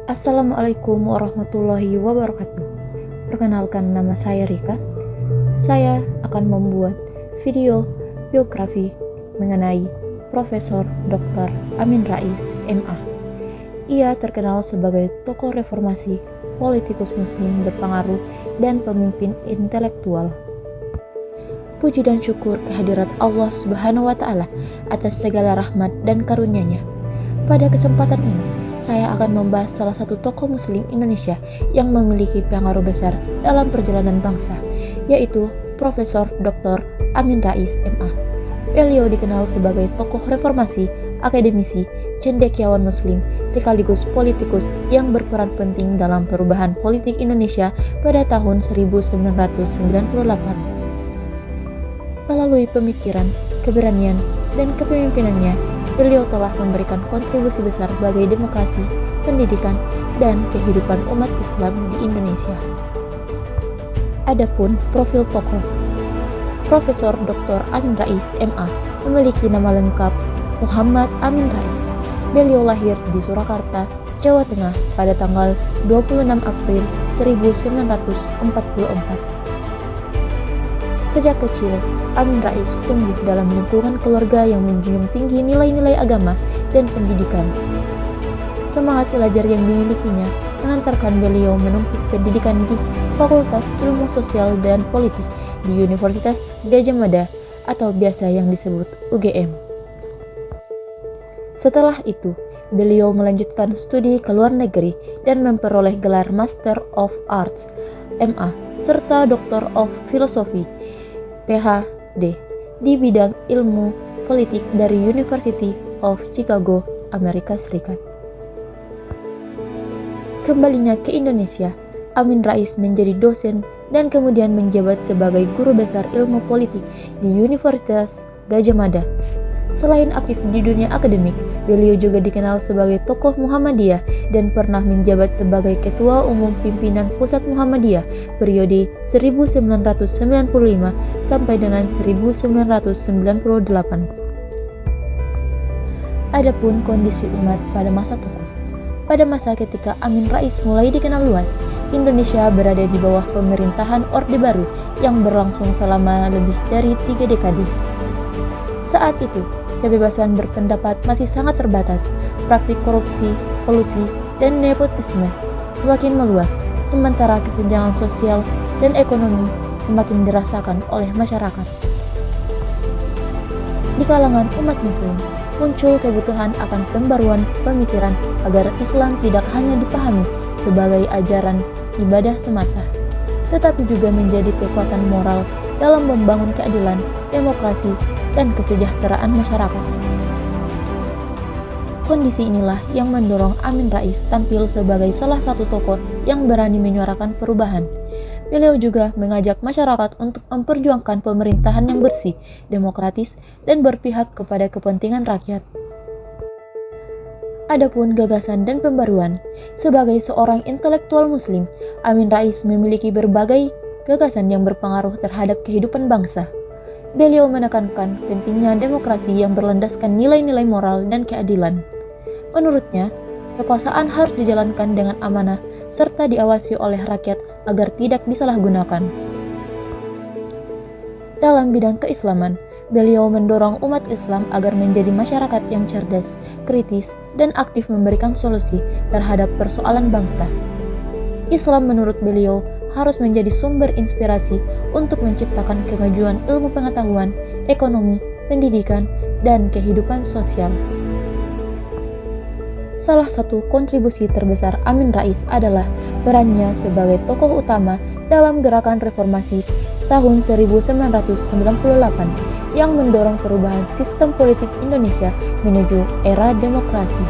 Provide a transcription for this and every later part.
Assalamualaikum warahmatullahi wabarakatuh. Perkenalkan, nama saya Rika. Saya akan membuat video biografi mengenai Profesor Dr. Amin Rais, MA. Ia terkenal sebagai tokoh reformasi, politikus muslim berpengaruh, dan pemimpin intelektual. Puji dan syukur kehadirat Allah Subhanahu wa Ta'ala atas segala rahmat dan karunia-Nya. Pada kesempatan ini, saya akan membahas salah satu tokoh muslim Indonesia yang memiliki pengaruh besar dalam perjalanan bangsa, yaitu Profesor Dr. Amin Rais, MA. Beliau dikenal sebagai tokoh reformasi, akademisi, cendekiawan muslim, sekaligus politikus yang berperan penting dalam perubahan politik Indonesia pada tahun 1998. Melalui pemikiran, keberanian, dan kepemimpinannya, beliau telah memberikan kontribusi besar bagi demokrasi, pendidikan, dan kehidupan umat Islam di Indonesia. Adapun profil tokoh, Profesor Dr. Amin Rais, MA, memiliki nama lengkap Muhammad Amin Rais. Beliau lahir di Surakarta, Jawa Tengah pada tanggal 26 April 1944. Sejak kecil, Amin Rais tumbuh dalam lingkungan keluarga yang menjunjung tinggi nilai-nilai agama dan pendidikan. Semangat belajar yang dimilikinya mengantarkan beliau menempuh pendidikan di Fakultas Ilmu Sosial dan Politik di Universitas Gadjah Mada atau biasa yang disebut UGM. Setelah itu, beliau melanjutkan studi ke luar negeri dan memperoleh gelar Master of Arts, MA, serta Doctor of Philosophy, PhD, di bidang ilmu politik dari University of Chicago, Amerika Serikat. Kembalinya ke Indonesia, Amin Rais menjadi dosen dan kemudian menjabat sebagai guru besar ilmu politik di Universitas Gadjah Mada. Selain aktif di dunia akademik, beliau juga dikenal sebagai tokoh Muhammadiyah dan pernah menjabat sebagai Ketua Umum Pimpinan Pusat Muhammadiyah periode 1995 sampai dengan 1998. Adapun kondisi umat pada masa tokoh. Pada masa ketika Amin Rais mulai dikenal luas, Indonesia berada di bawah pemerintahan Orde Baru yang berlangsung selama lebih dari 3 dekade. Saat itu, kebebasan berpendapat masih sangat terbatas, praktik korupsi, kolusi, dan nepotisme semakin meluas, sementara kesenjangan sosial dan ekonomi semakin dirasakan oleh masyarakat. Di kalangan umat muslim, muncul kebutuhan akan pembaruan pemikiran agar Islam tidak hanya dipahami sebagai ajaran ibadah semata, tetapi juga menjadi kekuatan moral dalam membangun keadilan, demokrasi, dan kesejahteraan masyarakat. Kondisi inilah yang mendorong Amin Rais tampil sebagai salah satu tokoh yang berani menyuarakan perubahan. Beliau juga mengajak masyarakat untuk memperjuangkan pemerintahan yang bersih, demokratis, dan berpihak kepada kepentingan rakyat. Adapun gagasan dan pembaruan, sebagai seorang intelektual muslim, Amin Rais memiliki berbagai gagasan yang berpengaruh terhadap kehidupan bangsa. Beliau menekankan pentingnya demokrasi yang berlandaskan nilai-nilai moral dan keadilan. Menurutnya, kekuasaan harus dijalankan dengan amanah serta diawasi oleh rakyat agar tidak disalahgunakan. Dalam bidang keislaman, beliau mendorong umat Islam agar menjadi masyarakat yang cerdas, kritis, dan aktif memberikan solusi terhadap persoalan bangsa. Islam menurut beliau harus menjadi sumber inspirasi untuk menciptakan kemajuan ilmu pengetahuan, ekonomi, pendidikan, dan kehidupan sosial. Salah satu kontribusi terbesar Amin Rais adalah perannya sebagai tokoh utama dalam gerakan reformasi tahun 1998 yang mendorong perubahan sistem politik Indonesia menuju era demokrasi.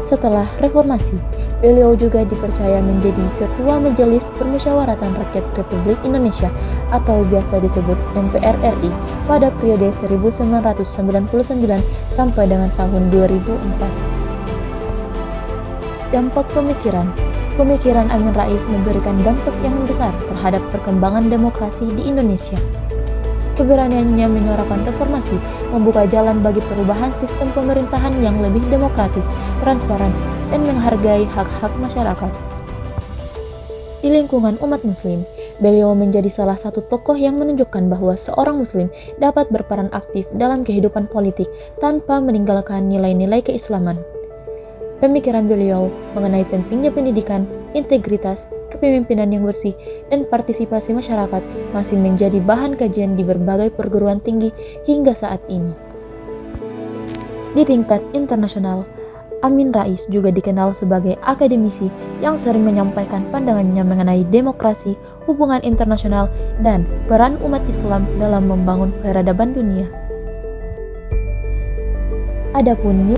Setelah reformasi, beliau juga dipercaya menjadi Ketua Majelis Permusyawaratan Rakyat Republik Indonesia atau biasa disebut MPR RI pada periode 1999 sampai dengan tahun 2004. Dampak pemikiran Amin Rais memberikan dampak yang besar terhadap perkembangan demokrasi di Indonesia. Keberaniannya menyuarakan reformasi membuka jalan bagi perubahan sistem pemerintahan yang lebih demokratis, transparan, dan menghargai hak-hak masyarakat. Di lingkungan umat muslim, beliau menjadi salah satu tokoh yang menunjukkan bahwa seorang muslim dapat berperan aktif dalam kehidupan politik tanpa meninggalkan nilai-nilai keislaman. Pemikiran beliau mengenai pentingnya pendidikan, integritas, kepemimpinan yang bersih, dan partisipasi masyarakat masih menjadi bahan kajian di berbagai perguruan tinggi hingga saat ini. Di tingkat internasional, Amin Rais juga dikenal sebagai akademisi yang sering menyampaikan pandangannya mengenai demokrasi, hubungan internasional, dan peran umat Islam dalam membangun peradaban dunia. Adapun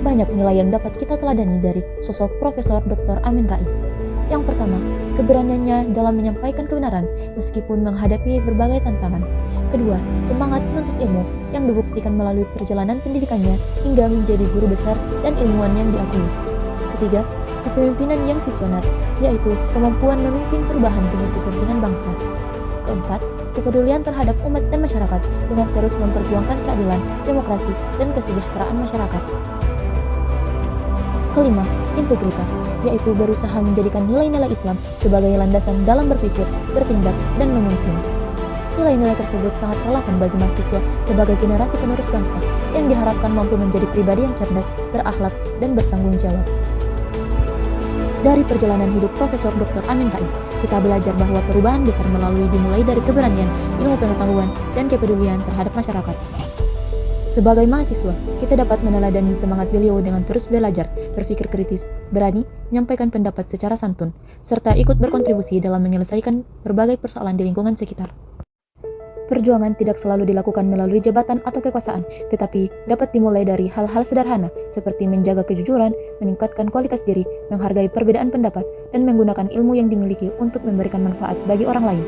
banyak nilai yang dapat kita teladani dari sosok Profesor Dr. Amin Rais. Yang pertama, keberaniannya dalam menyampaikan kebenaran meskipun menghadapi berbagai tantangan. Kedua, semangat menuntut ilmu yang dibuktikan melalui perjalanan pendidikannya hingga menjadi guru besar dan ilmuwan yang diakui. Ketiga, kepemimpinan yang visioner, yaitu kemampuan memimpin perubahan demi kepentingan bangsa. Keempat, kepedulian terhadap umat dan masyarakat dengan terus memperjuangkan keadilan, demokrasi, dan kesejahteraan masyarakat. Kelima, integritas, yaitu berusaha menjadikan nilai-nilai Islam sebagai landasan dalam berpikir, bertindak, dan memimpin. Nilai-nilai tersebut sangat relevan bagi mahasiswa sebagai generasi penerus bangsa yang diharapkan mampu menjadi pribadi yang cerdas, berakhlak, dan bertanggung jawab. Dari perjalanan hidup Profesor Dr. Amin Rais, kita belajar bahwa perubahan besar dimulai dari keberanian, ilmu pengetahuan, dan kepedulian terhadap masyarakat. Sebagai mahasiswa, kita dapat meneladani semangat beliau dengan terus belajar, berpikir kritis, berani, menyampaikan pendapat secara santun, serta ikut berkontribusi dalam menyelesaikan berbagai persoalan di lingkungan sekitar. Perjuangan tidak selalu dilakukan melalui jabatan atau kekuasaan, tetapi dapat dimulai dari hal-hal sederhana seperti menjaga kejujuran, meningkatkan kualitas diri, menghargai perbedaan pendapat, dan menggunakan ilmu yang dimiliki untuk memberikan manfaat bagi orang lain.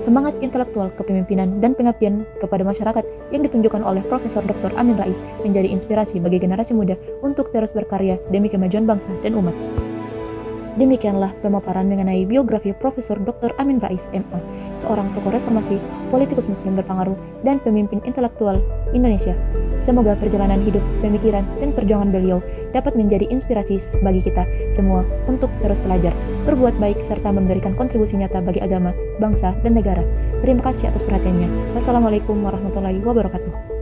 Semangat intelektual, kepemimpinan, dan pengabdian kepada masyarakat yang ditunjukkan oleh Profesor Dr. Amin Rais menjadi inspirasi bagi generasi muda untuk terus berkarya demi kemajuan bangsa dan umat. Demikianlah pemaparan mengenai biografi Profesor Dr. Amin Rais, MA, seorang tokoh reformasi, politikus muslim berpengaruh, dan pemimpin intelektual Indonesia. Semoga perjalanan hidup, pemikiran, dan perjuangan beliau dapat menjadi inspirasi bagi kita semua untuk terus belajar, berbuat baik, serta memberikan kontribusi nyata bagi agama, bangsa, dan negara. Terima kasih atas perhatiannya. Wassalamualaikum warahmatullahi wabarakatuh.